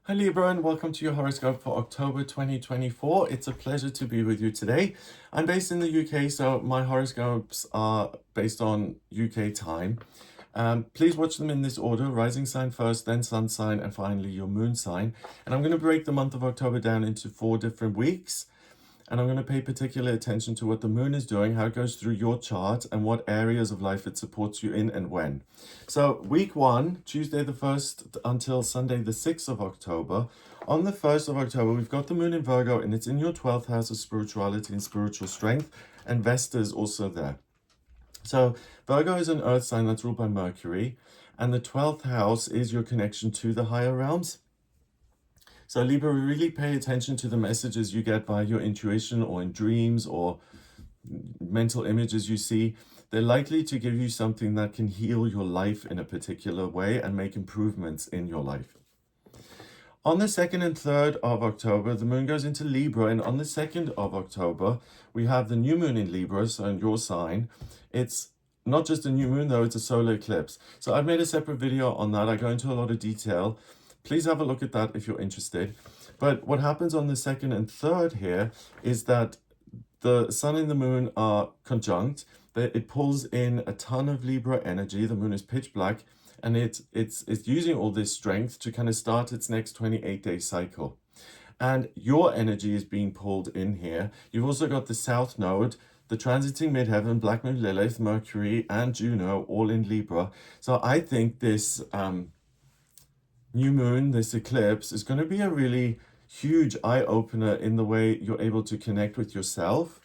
Hi Libra and welcome to your horoscope for October 2024. It's a pleasure to be with you today. I'm based in the UK, so my horoscopes are based on UK time. Please watch them in this order: rising sign first, then sun sign, and finally your moon sign. And I'm going to break the month of October down into 4 different weeks. And I'm going to pay particular attention to what the moon is doing, how it goes through your chart, and what areas of life it supports you in and when. So week 1, Tuesday the 1st until Sunday the 6th of October. On the 1st of October, we've got the moon in Virgo, and it's in your 12th house of spirituality and spiritual strength, and Vesta is also there. So Virgo is an earth sign that's ruled by Mercury, and the 12th house is your connection to the higher realms. So Libra, really pay attention to the messages you get via your intuition or in dreams or mental images you see. They're likely to give you something that can heal your life in a particular way and make improvements in your life. On the 2nd and 3rd of October, the moon goes into Libra, and on the 2nd of October, we have the new moon in Libra, so in your sign. It's not just a new moon though, it's a solar eclipse. So I've made a separate video on that. I go into a lot of detail. Please have a look at that if you're interested. But what happens on the 2nd and 3rd here is that the sun and the moon are conjunct. It pulls in a ton of Libra energy. The moon is pitch black, and it's using all this strength to kind of start its next 28-day cycle. And your energy is being pulled in here. You've also got the South Node, the transiting midheaven, Black Moon Lilith, Mercury, and Juno, all in Libra. So I think this new moon, this eclipse, is going to be a really huge eye-opener in the way you're able to connect with yourself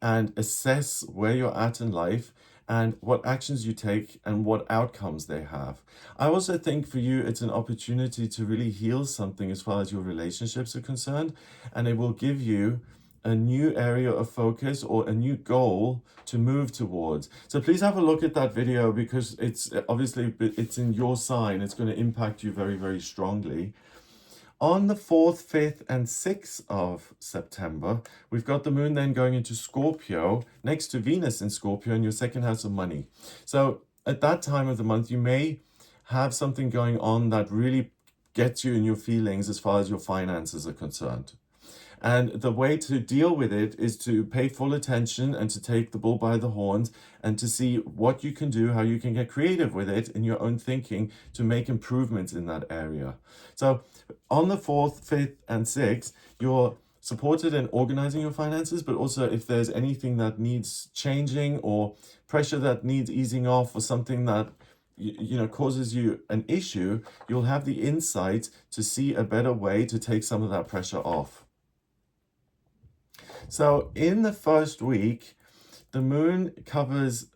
and assess where you're at in life and what actions you take and what outcomes they have. I also think for you, it's an opportunity to really heal something as far as your relationships are concerned, and it will give you a new area of focus or a new goal to move towards. So please have a look at that video, because it's obviously it's in your sign. It's going to impact you very, very strongly. On the 4th, 5th, and 6th of September, we've got the moon then going into Scorpio, next to Venus in Scorpio in your 2nd house of money. So at that time of the month, you may have something going on that really gets you in your feelings as far as your finances are concerned. And the way to deal with it is to pay full attention and to take the bull by the horns and to see what you can do, how you can get creative with it in your own thinking to make improvements in that area. So on the 4th, 5th, and 6th, you're supported in organizing your finances, but also if there's anything that needs changing or pressure that needs easing off or something that causes you an issue, you'll have the insight to see a better way to take some of that pressure off. So in the first week, the moon covers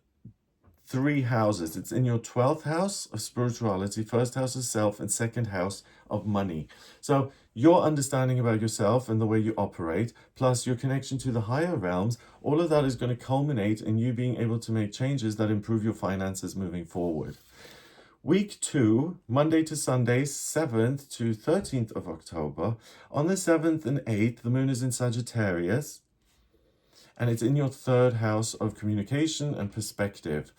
3 houses. It's in your 12th house of spirituality, 1st house of self, and 2nd house of money. So your understanding about yourself and the way you operate, plus your connection to the higher realms, all of that is going to culminate in you being able to make changes that improve your finances moving forward. Week 2, Monday to Sunday, 7th to 13th of October. On the 7th and 8th, the moon is in Sagittarius, and it's in your 3rd house of communication and perspective.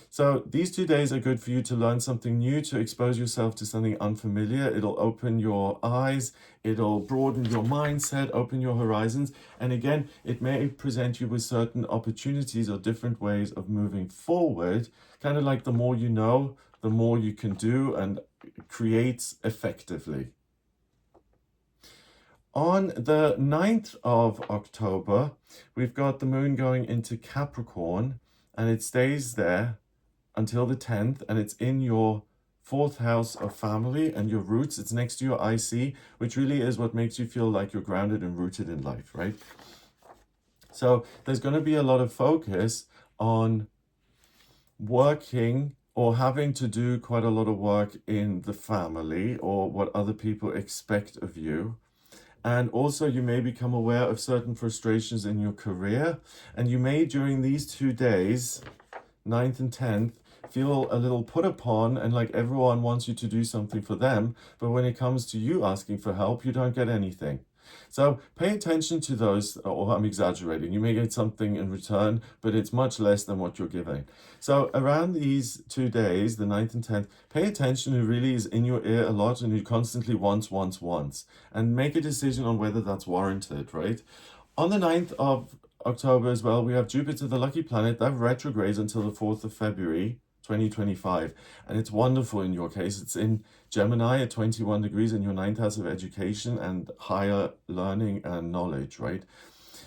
So these 2 days are good for you to learn something new, to expose yourself to something unfamiliar. It'll open your eyes, it'll broaden your mindset, open your horizons. And again, it may present you with certain opportunities or different ways of moving forward. Kind of like the more you know, the more you can do and create effectively. On the 9th of October, we've got the moon going into Capricorn, and it stays there until the 10th, and it's in your 4th house of family and your roots. It's next to your IC, which really is what makes you feel like you're grounded and rooted in life, right? So there's going to be a lot of focus on working or having to do quite a lot of work in the family or what other people expect of you. And also you may become aware of certain frustrations in your career, and you may during these 2 days, 9th and 10th, feel a little put upon and like everyone wants you to do something for them, but when it comes to you asking for help, you don't get anything. So pay attention to those, or I'm exaggerating. You may get something in return, but it's much less than what you're giving. So around these 2 days, the 9th and 10th, pay attention who really is in your ear a lot and who constantly wants, and make a decision on whether that's warranted, right? On the 9th of October as well, we have Jupiter, the lucky planet, that retrogrades until the 4th of February, 2025. And it's wonderful in your case. It's in Gemini at 21 degrees in your ninth house of education and higher learning and knowledge, right?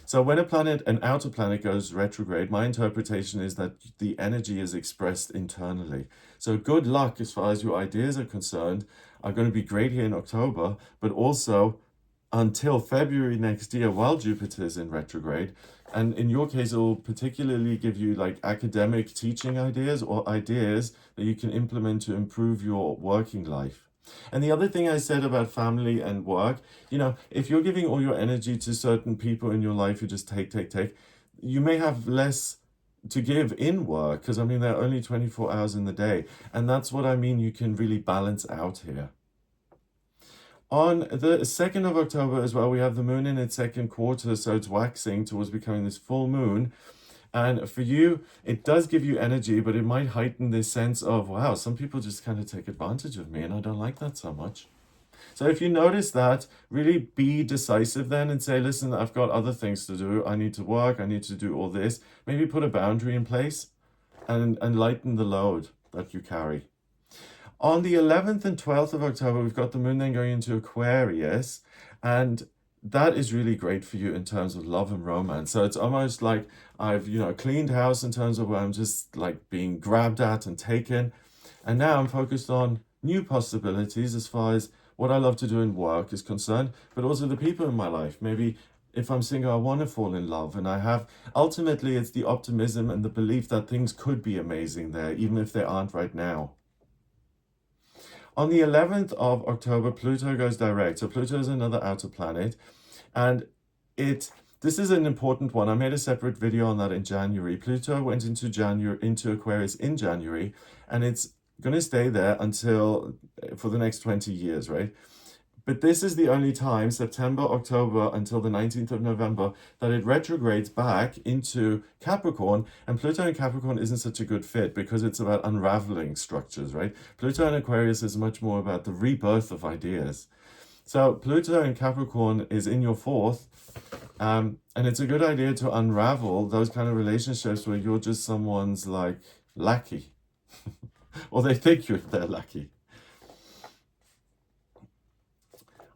So when an outer planet goes retrograde, my interpretation is that the energy is expressed internally. So good luck as far as your ideas are concerned are going to be great here in October, but also until February next year while Jupiter is in retrograde. And in your case, it will particularly give you like academic teaching ideas or ideas that you can implement to improve your working life. And the other thing I said about family and work, if you're giving all your energy to certain people in your life who just take, you may have less to give in work, because there are only 24 hours in the day. And that's what I mean, you can really balance out here. On the 2nd of October as well, we have the moon in its second quarter, so it's waxing towards becoming this full moon. And for you, it does give you energy, but it might heighten this sense of, wow, some people just kind of take advantage of me, and I don't like that so much. So if you notice that, really be decisive then and say, listen, I've got other things to do. I need to work. I need to do all this. Maybe put a boundary in place and lighten the load that you carry. On the 11th and 12th of October, we've got the moon then going into Aquarius, and that is really great for you in terms of love and romance. So it's almost like I've, cleaned house in terms of where I'm just like being grabbed at and taken. And now I'm focused on new possibilities as far as what I love to do in work is concerned, but also the people in my life. Maybe if I'm single, I want to fall in love. And ultimately, it's the optimism and the belief that things could be amazing there, even if they aren't right now. On the 11th of October, Pluto goes direct. So Pluto is another outer planet. And this is an important one. I made a separate video on that in January. Pluto went into Aquarius in January, and it's going to stay there for the next 20 years, right? But this is the only time, September, October, until the 19th of November, that it retrogrades back into Capricorn. And Pluto in Capricorn isn't such a good fit because it's about unraveling structures, right? Pluto in Aquarius is much more about the rebirth of ideas. So Pluto in Capricorn is in your fourth, and it's a good idea to unravel those kind of relationships where you're just someone's like lackey, or they think they're lackey.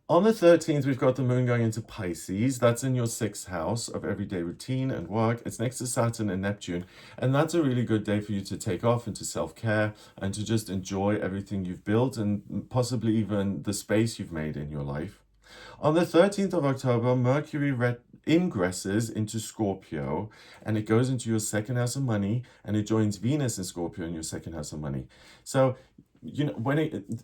On the 13th, we've got the moon going into Pisces. That's in your 6th house of everyday routine and work. It's next to Saturn and Neptune. And that's a really good day for you to take off into self-care and to just enjoy everything you've built and possibly even the space you've made in your life. On the 13th of October, Mercury ingresses into Scorpio, and it goes into your 2nd house of money, and it joins Venus in Scorpio in your 2nd house of money. So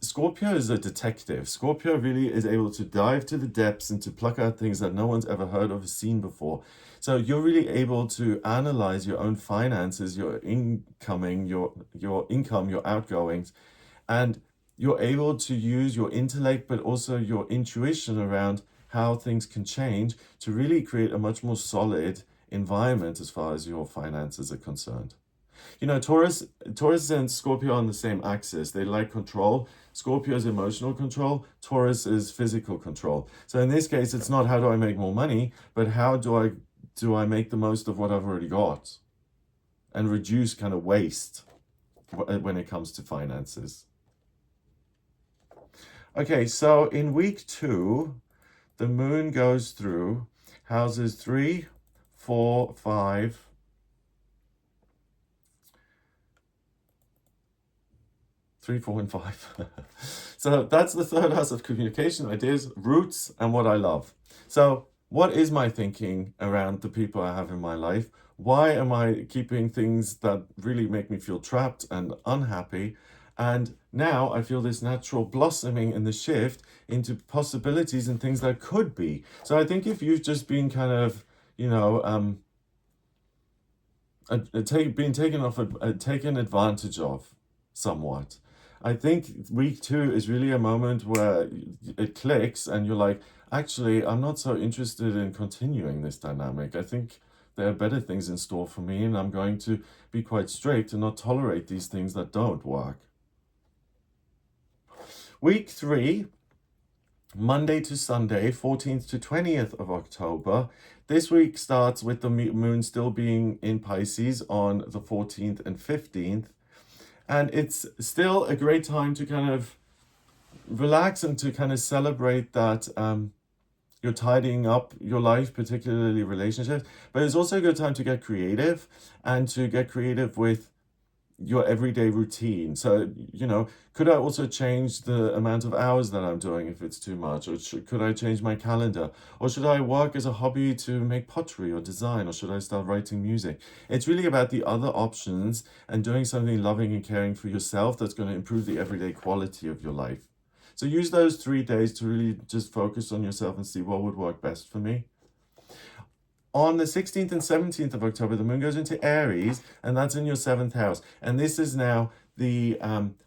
Scorpio is a detective. Scorpio really is able to dive to the depths and to pluck out things that no one's ever heard of or seen before. So you're really able to analyze your own finances, your incoming, your income, your outgoings, and you're able to use your intellect, but also your intuition around how things can change to really create a much more solid environment as far as your finances are concerned. Taurus and Scorpio are on the same axis. They like control. Scorpio is emotional control. Taurus is physical control. So in this case, it's not how do I make more money, but how do I make the most of what I've already got and reduce kind of waste when it comes to finances. Okay, so in week 2, the moon goes through houses 3, 4, 5, 3, 4, and 5. So that's the 3rd house of communication, ideas, roots, and what I love. So what is my thinking around the people I have in my life? Why am I keeping things that really make me feel trapped and unhappy? And now I feel this natural blossoming in the shift into possibilities and things that could be. So I think if you've just been kind of, taken advantage of somewhat, I think week 2 is really a moment where it clicks and you're like, actually, I'm not so interested in continuing this dynamic. I think there are better things in store for me, and I'm going to be quite strict and not tolerate these things that don't work. Week 3, Monday to Sunday, 14th to 20th of October. This week starts with the moon still being in Pisces on the 14th and 15th. And it's still a great time to kind of relax and to kind of celebrate that you're tidying up your life, particularly relationships. But it's also a good time to get creative and to get creative with your everyday routine. So, could I also change the amount of hours that I'm doing if it's too much? Or could I change my calendar? Or should I work as a hobby to make pottery or design? Or should I start writing music? It's really about the other options and doing something loving and caring for yourself that's going to improve the everyday quality of your life. So use those 3 days to really just focus on yourself and see what would work best for me. On the 16th and 17th of October, the moon goes into Aries, and that's in your 7th house. And this is now the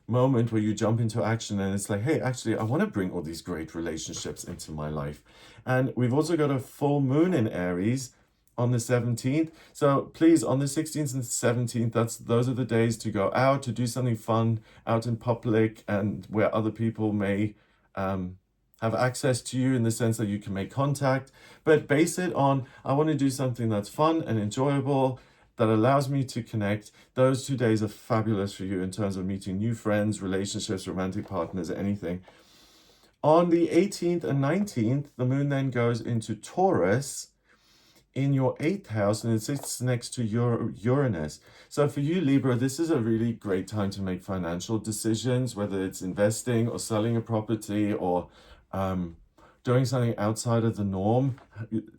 moment where you jump into action, and it's like, hey, actually, I want to bring all these great relationships into my life. And we've also got a full moon in Aries on the 17th. So please, on the 16th and 17th, those are the days to go out, to do something fun out in public and where other people may have access to you in the sense that you can make contact, but base it on, I want to do something that's fun and enjoyable, that allows me to connect. Those 2 days are fabulous for you in terms of meeting new friends, relationships, romantic partners, anything. On the 18th and 19th, the moon then goes into Taurus in your 8th house, and it sits next to your Uranus. So for you, Libra, this is a really great time to make financial decisions, whether it's investing or selling a property or doing something outside of the norm,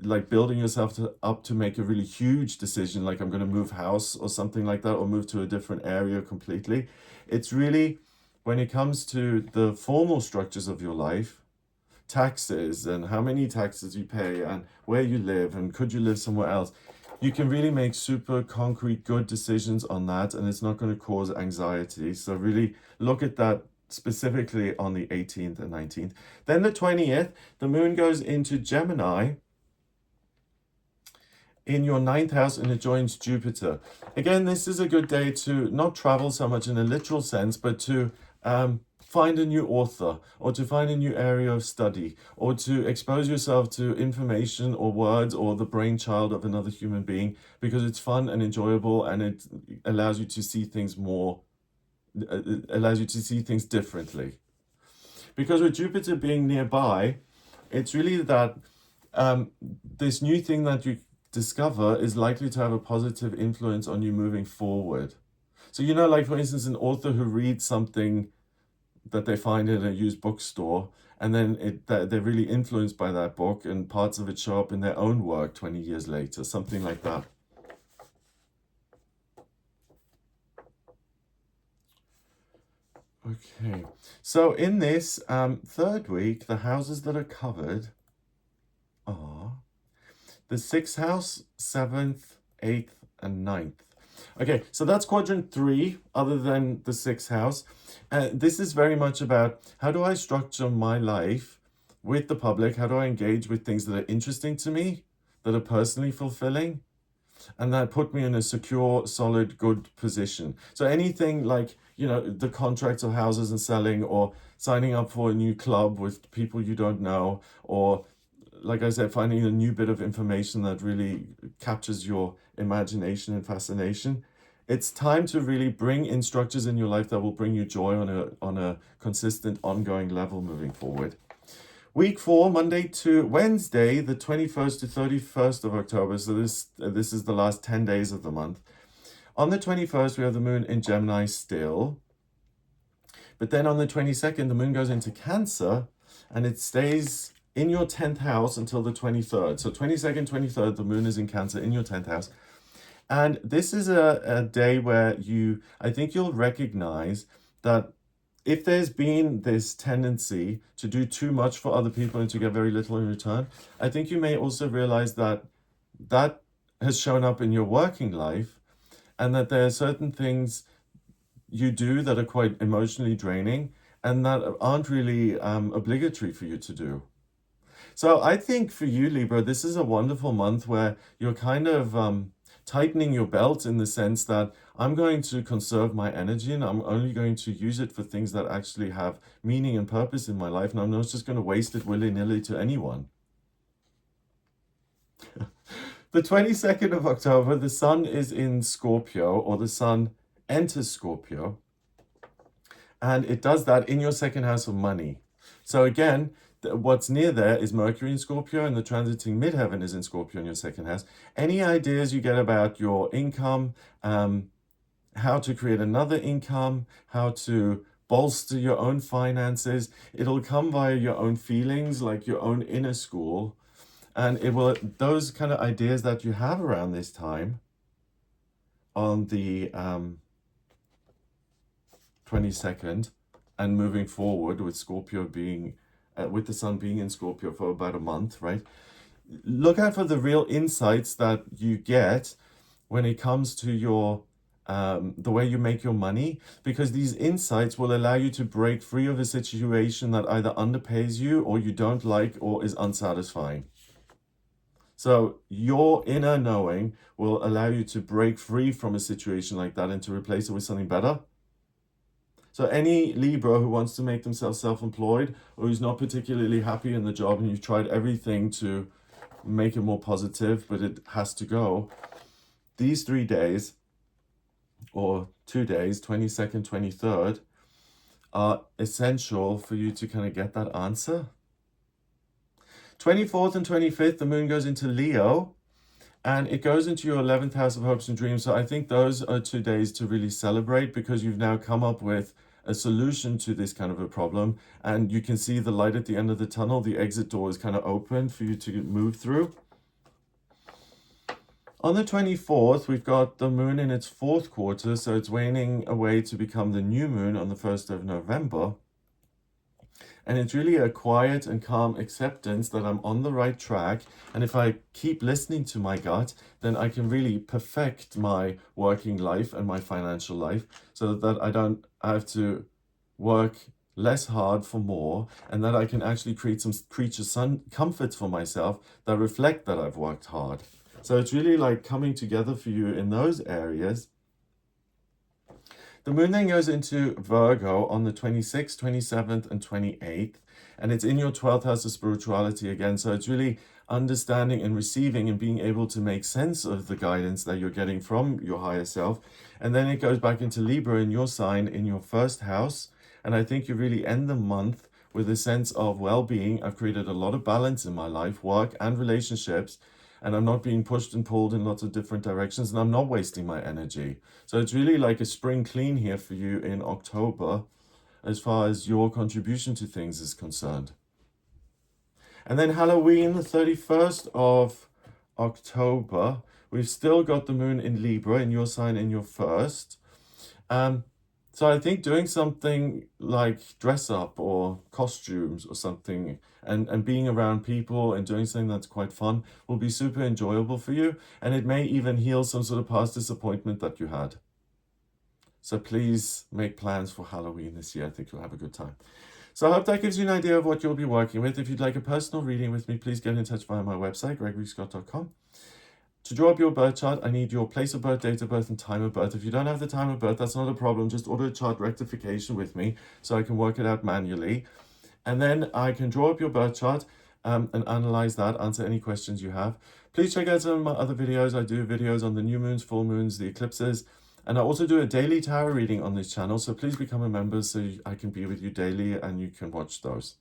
like building yourself up to make a really huge decision, like I'm going to move house or something like that, or move to a different area completely. It's really, when it comes to the formal structures of your life, taxes and how many taxes you pay and where you live and could you live somewhere else, you can really make super concrete, good decisions on that, and it's not going to cause anxiety. So really look at that specifically on the 18th and 19th. Then the 20th, the moon goes into Gemini in your 9th house, and it joins Jupiter. Again, this is a good day to not travel so much in a literal sense, but to find a new author, or to find a new area of study, or to expose yourself to information or words or the brainchild of another human being, because it's fun and enjoyable, and it allows you to see things differently. Because with Jupiter being nearby, it's really that this new thing that you discover is likely to have a positive influence on you moving forward. So, like for instance, an author who reads something that they find in a used bookstore, and then they're really influenced by that book, and parts of it show up in their own work 20 years later, something like that. Okay, so in this third week, the houses that are covered are the 6th house, 7th, 8th, and 9th. Okay, so that's quadrant 3, other than the 6th house. This is very much about, how do I structure my life with the public? How do I engage with things that are interesting to me, that are personally fulfilling, and that put me in a secure, solid, good position? So anything like, the contracts of houses and selling, or signing up for a new club with people you don't know, or like I said, finding a new bit of information that really captures your imagination and fascination. It's time to really bring in structures in your life that will bring you joy on a consistent, ongoing level moving forward. Week 4, Monday to Wednesday, the 21st to 31st of October. So this is the last 10 days of the month. On the 21st, we have the moon in Gemini still. But then on the 22nd, the moon goes into Cancer, and it stays in your 10th house until the 23rd. So 22nd, 23rd, the moon is in Cancer in your 10th house. And this is a day where I think you'll recognize that if there's been this tendency to do too much for other people and to get very little in return, I think you may also realize that has shown up in your working life, and that there are certain things you do that are quite emotionally draining and that aren't really obligatory for you to do. So I think for you, Libra, this is a wonderful month where you're kind of tightening your belt in the sense that I'm going to conserve my energy and I'm only going to use it for things that actually have meaning and purpose in my life, and I'm not just going to waste it willy-nilly to anyone. The 22nd of October, the sun is in Scorpio, or the sun enters Scorpio, and it does that in your second house of money. So again, what's near there is Mercury in Scorpio, and the transiting midheaven is in Scorpio in your second house. Any ideas you get about your income, how to create another income, how to bolster your own finances, it'll come via your own feelings, like your own inner school. And it will, those kind of ideas that you have around this time on the 22nd and moving forward with Scorpio being, with the sun being in Scorpio for about a month, right? Look out for the real insights that you get when it comes to your the way you make your money, because these insights will allow you to break free of a situation that either underpays you or you don't like or is unsatisfying. So your inner knowing will allow you to break free from a situation like that and to replace it with something better. So any Libra who wants to make themselves self-employed or who's not particularly happy in the job and you've tried everything to make it more positive, but it has to go, these 3 days or 2 days, 22nd, 23rd, are essential for you to kind of get that answer. 24th and 25th, the moon goes into Leo, and it goes into your 11th house of hopes and dreams. So I think those are 2 days to really celebrate, because you've now come up with a solution to this kind of a problem, and you can see the light at the end of the tunnel. The exit door is kind of open for you to move through. On the 24th, we've got the moon in its 4th quarter, so it's waning away to become the new moon on the 1st of November. And it's really a quiet and calm acceptance that I'm on the right track. And if I keep listening to my gut, then I can really perfect my working life and my financial life, so that I don't have to work less hard for more, and that I can actually create some creature comforts for myself that reflect that I've worked hard. So it's really like coming together for you in those areas. The moon then goes into Virgo on the 26th, 27th, and 28th, and it's in your 12th house of spirituality again. So it's really understanding and receiving and being able to make sense of the guidance that you're getting from your higher self. And then it goes back into Libra in your sign, in your 1st house. And I think you really end the month with a sense of well-being. I've created a lot of balance in my life, work and relationships, and I'm not being pushed and pulled in lots of different directions, and I'm not wasting my energy. So it's really like a spring clean here for you in October, as far as your contribution to things is concerned. And then Halloween, the 31st of October, we've still got the moon in Libra, in your sign, in your 1st. So I think doing something like dress up or costumes or something, and being around people and doing something that's quite fun will be super enjoyable for you. And it may even heal some sort of past disappointment that you had. So please make plans for Halloween this year. I think you'll have a good time. So I hope that gives you an idea of what you'll be working with. If you'd like a personal reading with me, please get in touch via my website, gregoryscott.com. To draw up your birth chart, I need your place of birth, date of birth, and time of birth. If you don't have the time of birth, that's not a problem. Just order a chart rectification with me so I can work it out manually. And then I can draw up your birth chart and analyze that, answer any questions you have. Please check out some of my other videos. I do videos on the new moons, full moons, the eclipses. And I also do a daily tarot reading on this channel. So please become a member so I can be with you daily and you can watch those.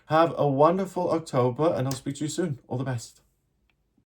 Have a wonderful October, and I'll speak to you soon. All the best.